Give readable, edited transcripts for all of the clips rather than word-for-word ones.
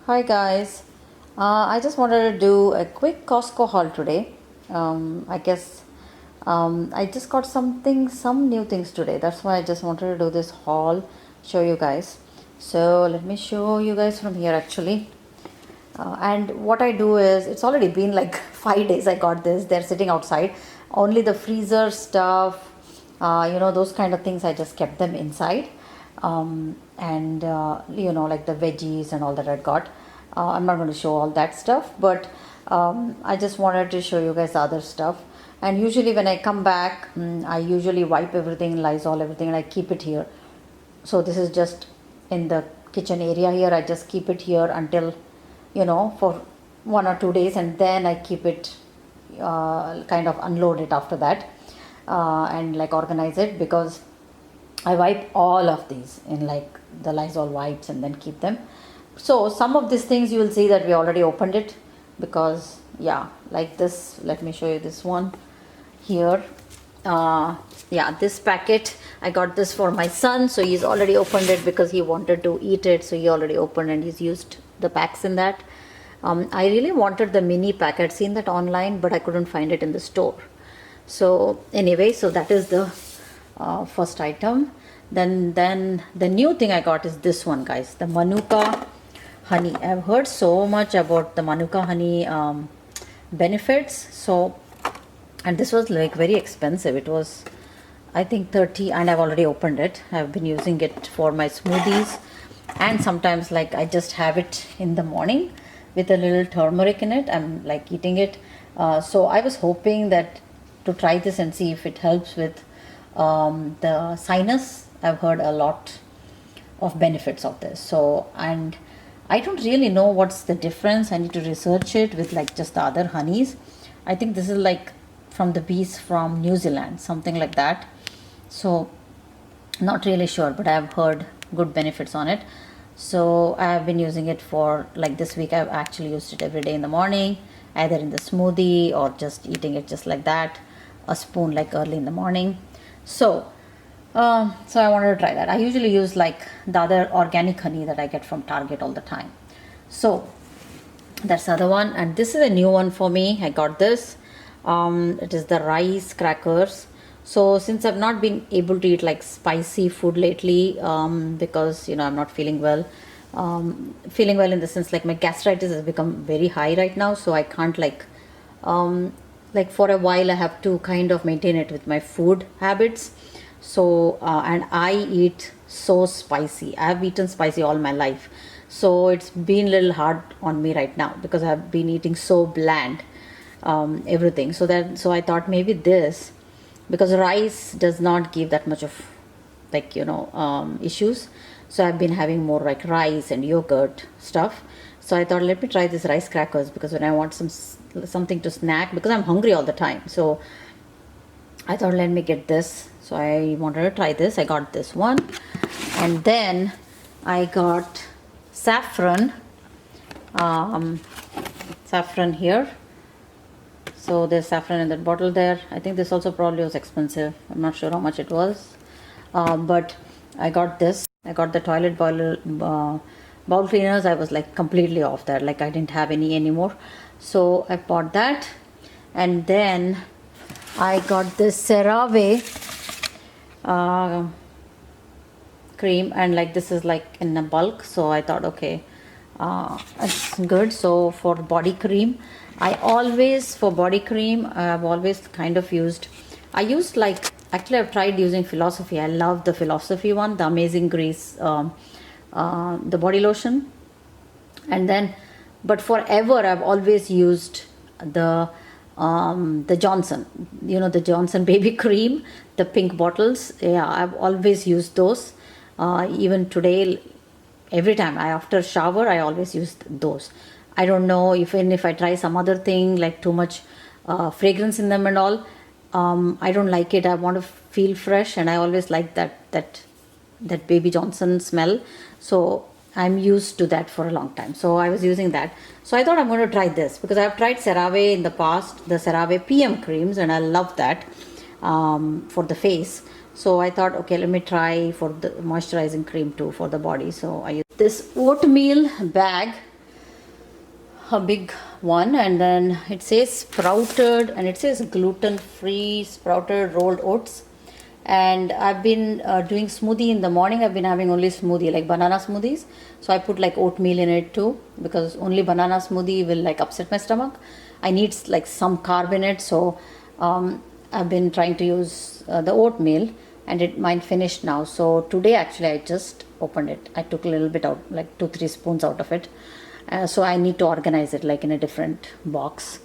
Hi guys, I just wanted to do a quick Costco haul today. I guess I just got some new things today. That's why I just wanted to do this haul, show you guys. So let me show you guys from here actually. And what I do is, it's already been like 5 days I got this. They're sitting outside. Only the freezer stuff, those kind of things, I just kept them inside. And like the veggies and all that I got. I'm not going to show all that stuff, but I just wanted to show you guys the other stuff. And usually when I come back, I usually wipe everything, Lysol everything, and I keep it here. So this is just in the kitchen area here. I just keep it here until for 1 or 2 days, and then I keep it kind of unload it after that, and like organize it, because I wipe all of these in like the Lysol wipes and then keep them. So some of these things you will see that we already opened it, because like this, let me show you this one here. This packet, I got this for my son, so he's already opened it because he wanted to eat it, so he already opened and he's used the packs in that. I really wanted the mini pack. I'd seen that online, but I couldn't find it in the store. So anyway, so that is the first item. Then the new thing I got is this one, guys, the Manuka Honey. I've heard so much about the Manuka Honey benefits. So, and this was like very expensive. It was, I think, 30, and I've already opened it. I've been using it for my smoothies, and sometimes like I just have it in the morning with a little turmeric in it. I'm like eating it. So I was hoping that to try this and see if it helps with the sinus. I've heard a lot of benefits of this. So, and I don't really know what's the difference. I need to research it with like just the other honeys. I think this is like from the bees from New Zealand, something like that. So not really sure, but I've heard good benefits on it. So I've been using it for like this week. I've actually used it every day in the morning, either in the smoothie or just eating it just like that, a spoon like early in the morning. So I wanted to try that. I usually use like the other organic honey that I get from Target all the time. So that's the other one, and this is a new one for me. I got this. It is the rice crackers. So since I've not been able to eat like spicy food lately, because I'm not feeling well. Feeling well in the sense like my gastritis has become very high right now, so I can't like for a while I have to kind of maintain it with my food habits. So and I eat so spicy. I have eaten spicy all my life, so it's been a little hard on me right now because I've been eating so bland everything. So I thought maybe this, because rice does not give that much of like issues. So I've been having more like rice and yogurt stuff. So I thought, let me try this rice crackers, because when I want something to snack, because I'm hungry all the time. So I thought, let me get this. So I wanted to try this. I got this one, and then I got saffron. Saffron here. So there's saffron in that bottle there. I think this also probably was expensive. I'm not sure how much it was, but I got this. I got the toilet bowl cleaners. I was like completely off there. Like I didn't have any anymore. So I bought that, and then I got this CeraVe cream, and like this is like in a bulk. So I thought, okay, it's good. So for body cream, I've always kind of used, I've tried using Philosophy. I love the Philosophy one, the Amazing Grace, the body lotion. And then, but forever I've always used the Johnson, the Johnson baby cream, the pink bottles. Yeah, I've always used those. Even today, every time after shower, I always use those. I don't know, even if I try some other thing like too much fragrance in them and all, I don't like it. I want to feel fresh, and I always like that baby Johnson smell. So I'm used to that for a long time. So I was using that. So I thought I'm going to try this, because I've tried CeraVe in the past, the CeraVe PM creams, and I love that for the face. So I thought, okay, let me try for the moisturizing cream too for the body. So I use this oatmeal bag. a big one, and then it says sprouted, and it says gluten free sprouted rolled oats. And I've been doing smoothie in the morning. I've been having only smoothie, like banana smoothies, so I put like oatmeal in it too, because only banana smoothie will like upset my stomach. I need like some carb in it, so I've been trying to use the oatmeal, and mine finished now. So today actually I just opened it. I took a little bit out, like 2-3 spoons out of it. So I need to organize it like in a different box.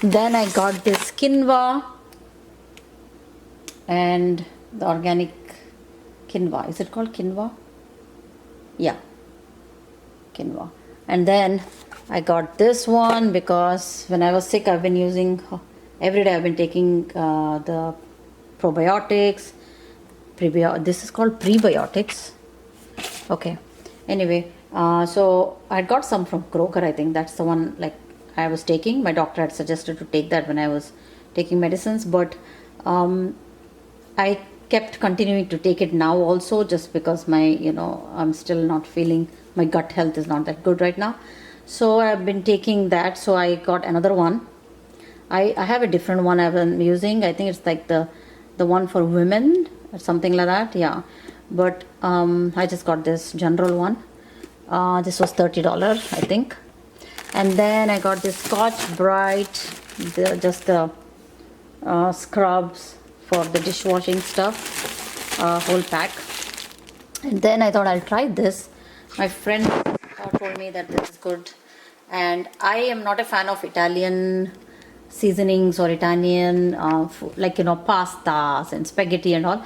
Then I got this quinoa and the organic quinoa. Is it called quinoa? Yeah, quinoa. And then I got this one because when I was sick, I've been using every day. I've been taking the probiotics. This is called prebiotics. Okay. Anyway, so I got some from Kroger. I think that's the one like I was taking. My doctor had suggested to take that when I was taking medicines, but I kept continuing to take it now also, just because my, I'm still not feeling, my gut health is not that good right now. So I've been taking that. So I got another one. I have a different one I've been using. I think it's like the one for women or something like that. Yeah. But I just got this general one. This was $30, I think. And then I got this Scotch Brite, just the scrubs for the dishwashing stuff, whole pack. And then I thought I'll try this. My friend told me that this is good, and I am not a fan of Italian seasonings or Italian food, like pastas and spaghetti and all.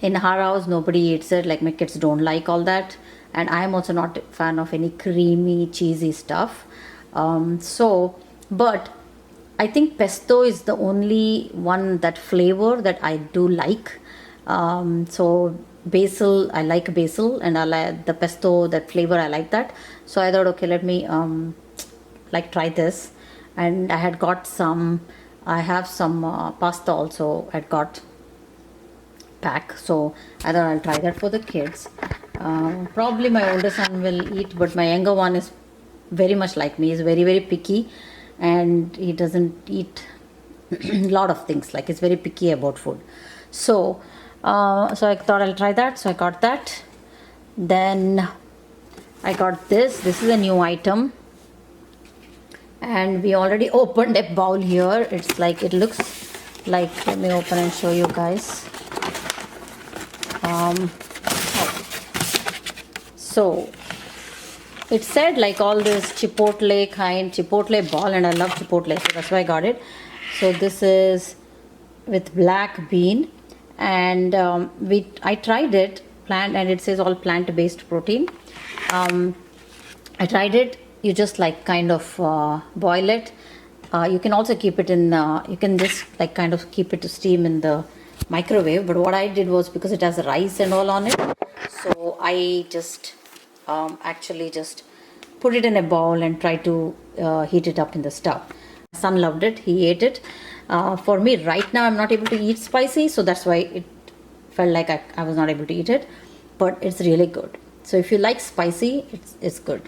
In our house nobody eats it, like my kids don't like all that, and I am also not a fan of any creamy cheesy stuff. But I think pesto is the only one, that flavor that I do like. So basil, I like basil, and I like the pesto, that flavor, I like that. So I thought, okay, let me try this. And I had got I have some pasta also I got pack, so I thought I'll try that for the kids. Probably my older son will eat, but my younger one is very much like me. He's very, very picky, and he doesn't eat a lot of things, like he's very picky about food. So I thought I'll try that, so I got that. Then I got this is a new item, and we already opened a bowl here. It's like, it looks like, let me open and show you guys. So it said like all this Chipotle Ball, and I love Chipotle, so that's why I got it. So this is with black bean, and I tried it, and it says all plant-based protein. I tried it. You just like kind of boil it. You can also keep it in, you can just like kind of keep it to steam in the microwave. But what I did was, because it has rice and all on it, so I just actually just put it in a bowl and try to heat it up in the stove. My son loved it. He ate it. For me right now, I'm not able to eat spicy, so that's why it felt like I was not able to eat it. But it's really good. So if you like spicy, it's good.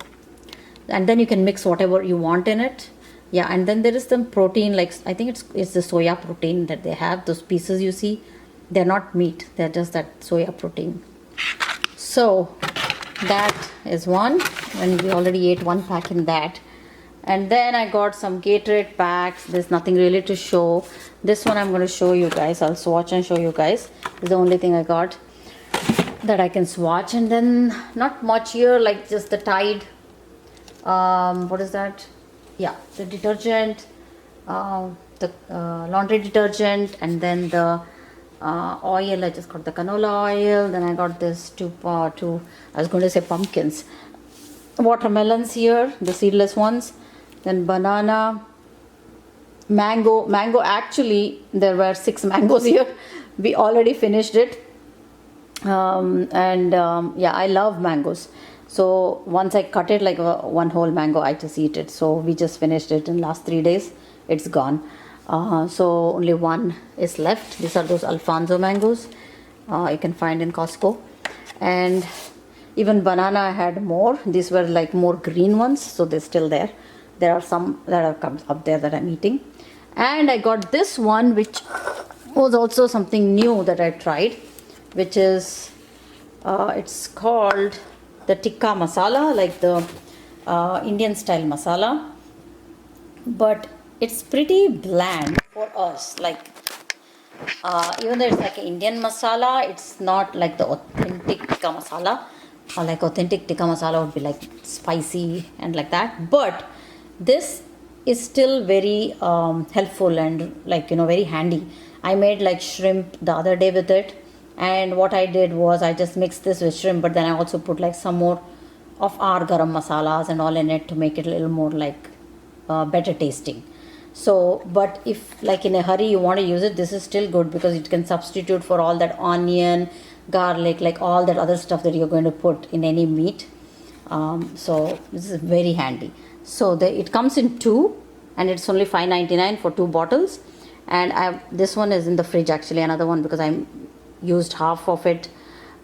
And then you can mix whatever you want in it. Yeah, and then there is some protein, like I think it's the soya protein that they have. Those pieces you see, they're not meat. They're just that soya protein. So that is one, and we already ate one pack in that. And then I got some Gatorade packs. There's nothing really to show. This one I'm going to show you guys. I'll swatch and show you guys. It's the only thing I got that I can swatch. And then not much here, like just the Tide. What is that? Yeah, the detergent, the laundry detergent, and then the oil. I just got the canola oil. Then I got this two, I was going to say pumpkins. Watermelons here, the seedless ones. Then banana, mango. Actually, there were 6 mangoes here. We already finished it. Yeah, I love mangoes. So once I cut it, like one whole mango, I just eat it. So we just finished it in last 3 days. It's gone. So only one is left. These are those Alfonso mangoes you can find in Costco. And even banana I had more. These were like more green ones, so they're still there. There are some that have come up there that I'm eating. And I got this one, which was also something new that I tried, which is it's called the Tikka Masala, like the Indian style masala, but it's pretty bland for us. Like even though it's like an Indian masala, it's not like the authentic tikka masala. Or like authentic tikka masala would be like spicy and like that. But this is still very helpful and like very handy. I made like shrimp the other day with it, and what I did was I just mixed this with shrimp, but then I also put like some more of our garam masalas and all in it to make it a little more like better tasting. So, but if like in a hurry you want to use it, this is still good because it can substitute for all that onion, garlic, like all that other stuff that you're going to put in any meat. So this is very handy. So it comes in two, and it's only $5.99 for 2 bottles. And this one is in the fridge, actually, another one, because I used half of it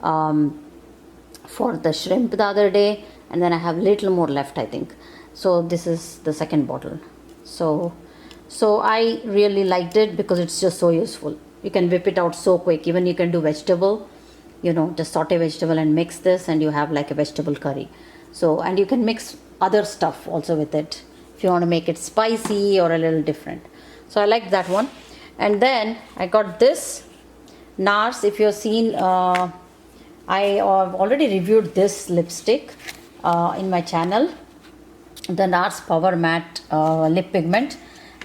for the shrimp the other day, and then I have little more left, I think. So this is the second bottle. So I really liked it because it's just so useful. You can whip it out so quick. Even you can do vegetable, just saute vegetable and mix this, and you have like a vegetable curry. So, and you can mix other stuff also with it if you want to make it spicy or a little different. So I like that one. And then I got this NARS. If you've seen, I have already reviewed this lipstick in my channel, the NARS Power Matte Lip Pigment.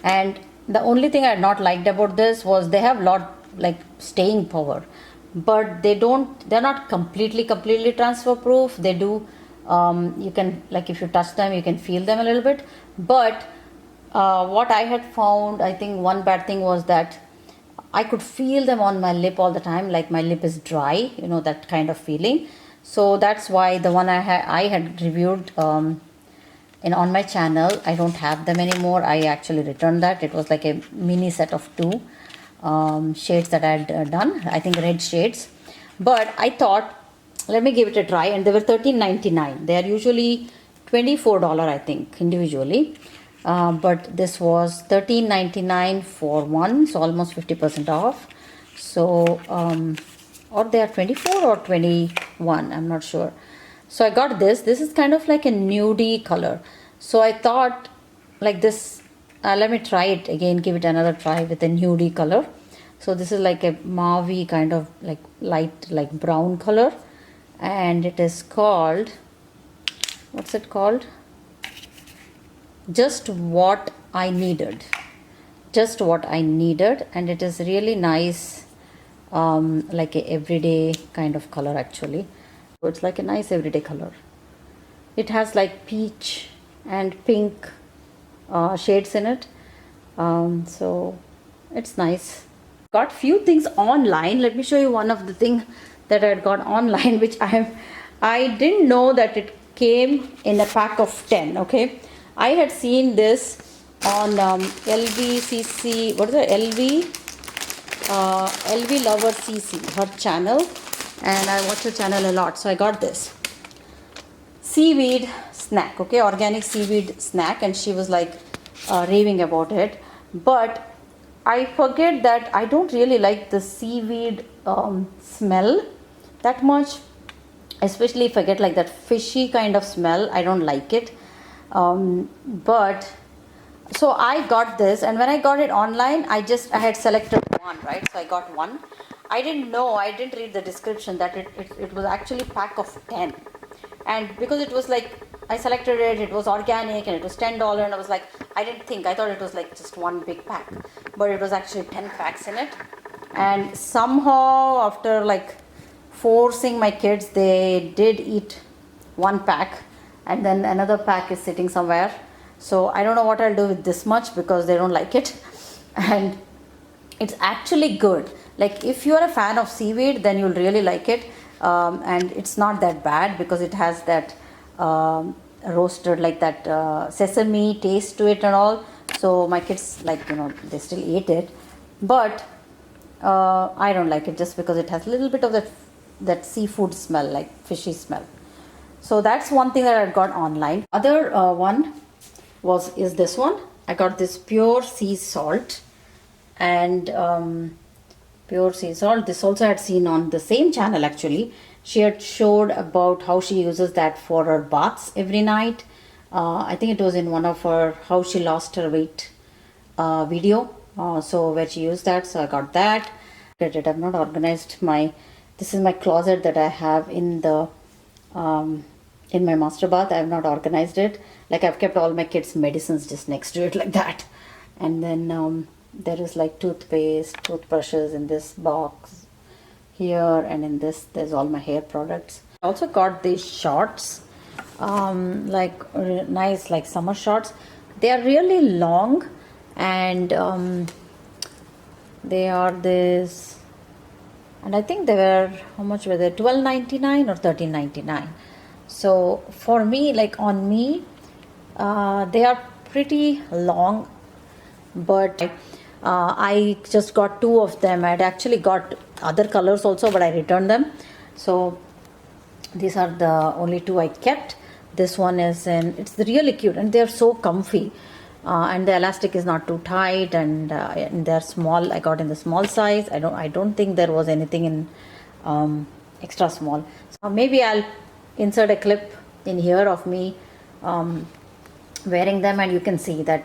And the only thing I had not liked about this was they have lot like staying power, but they're not completely transfer proof. They do, you can, like if you touch them, you can feel them a little bit. But what I had found, I think one bad thing was that I could feel them on my lip all the time, like my lip is dry, that kind of feeling. So that's why the one I had reviewed on my channel, I don't have them anymore. I actually returned that. It was like a mini set of 2 shades that I had done, I think red shades. But I thought, let me give it a try, and they were $13.99. They are usually $24, I think, individually. But this was $13.99 for one, so almost 50% off. So, or they are 24 or 21, I'm not sure. So I got this. This is kind of like a nudie color. So I thought like this, let me try it again, give it another try with a nudie color. So this is like a mauve kind of like light, like brown color. And it is called, what's it called? Just What I Needed. Just What I Needed. And it is really nice, like a everyday kind of color actually. So it's like a nice everyday color. It has like peach and pink shades in it. So it's nice. Got few things online. Let me show you one of the thing that I had got online, which I didn't know that it came in a pack of 10. Okay, I had seen this on LVCC. What is it? LV Lover CC, her channel, and I watch her channel a lot. So I got this Seaweed Snack, okay, organic seaweed snack, and she was like raving about it. But I forget that I don't really like the seaweed smell that much, especially if I get like that fishy kind of smell. I don't like it. But so I got this, and when I got it online, I had selected one, right? So I got one. I didn't know, I didn't read the description that it was actually pack of 10. And because it was like, I selected it, it was organic and it was $10, and I was like, I thought it was like just one big pack, but it was actually 10 packs in it. And somehow after like forcing my kids, they did eat one pack, and then another pack is sitting somewhere. So I don't know what I'll do with this much because they don't like it. And it's actually good. Like if you're a fan of seaweed, then you'll really like it. And it's not that bad because it has that roasted, like that sesame taste to it and all. So my kids, like, they still eat it. But I don't like it just because it has a little bit of that seafood smell, like fishy smell. So that's one thing that I got online. Other one is this one. I got this pure sea salt, and pure sea salt. This also I had seen on the same channel actually. She had showed about how she uses that for her baths every night. I think it was in one of her how she lost her weight video. So where she used that, so I got that. I've not organized my. This is my closet that I have in the in my master bath. I have not organized it. Like I've kept all my kids' medicines just next to it like that, and then there is like toothpaste, toothbrushes in this box here, and in this there's all my hair products. I also got these shorts, nice like summer shorts. They are really long, and they are this, and I think they were, how much were they, $12.99 or $13.99. So for me, like on me, they are pretty long, but I just got two of them. I'd actually got other colors also, but I returned them. So these are the only two I kept. This one is it's really cute, and they're so comfy, and the elastic is not too tight, and they're small. I got in the small size. I don't think there was anything in extra small. So maybe I'll insert a clip in here of me wearing them, and you can see that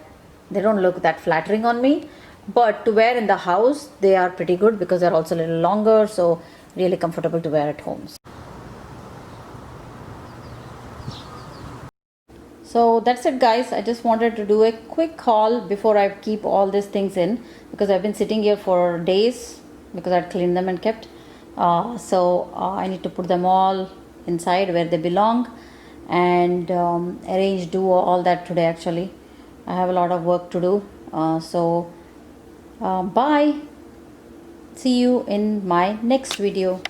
they don't look that flattering on me, but to wear in the house they are pretty good because they're also a little longer, so really comfortable to wear at home. So that's it guys, I just wanted to do a quick haul before I keep all these things in, because I've been sitting here for days because I'd cleaned them and kept. I need to put them all inside where they belong, and do all that today actually. I have a lot of work to do. Bye. See you in my next video.